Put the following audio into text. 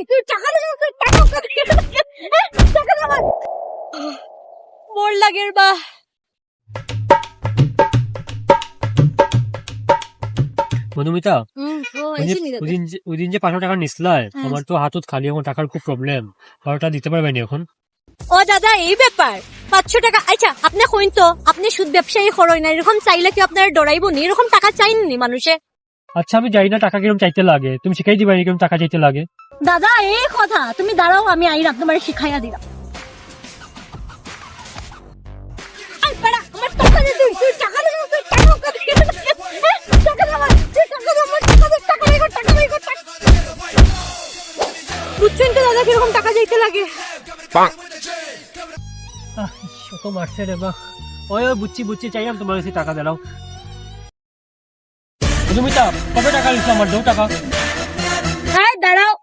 তুই টাকা দে, তুই টাকা দে আমার। মোর লাগের বা মধুমিতা ও ওই দিন যে 500 টাকা নিছিলা আমার তো হাতত খালি এখন টাকার খুব প্রবলেম, 500 দিতে পারবেনি এখন? ও দাদা এই ব্যাপার 500 টাকা। আচ্ছা আপনি কইন তো, আপনি সুদ ব্যবসায়ী করই না, এরকম চাইলে কি আপনার ডরাইব নি? এরকম টাকা চাইনি মানুষে। আচ্ছা আমি জানি না টাকা কিরকম চাইতে লাগে, তুমি শিখাই দিবা কিরকম টাকা চাইতে লাগে? দাদা এই কথা, তুমি দাঁড়াও আমি আইরাম তোমার শিখাইয়া দিলাম। আই পাড়া আমার টাকা দে, তুই টাকা দে, তুই টাকা দে আমার, তুই টাকা দে আমার, টাকা দে, টাকা দে, টাকা দে। বুঝছেন তো দাদা কিরকম টাকা চাইতে লাগে? শত মারছে রে বা। ওই বুঝছি চাইলাম তোমার কাছে টাকা দিলাম। মধুমিতা কবে টাকা নিচ্ছ আমার? 2 টাকা। হ্যাঁ দাঁড়াও,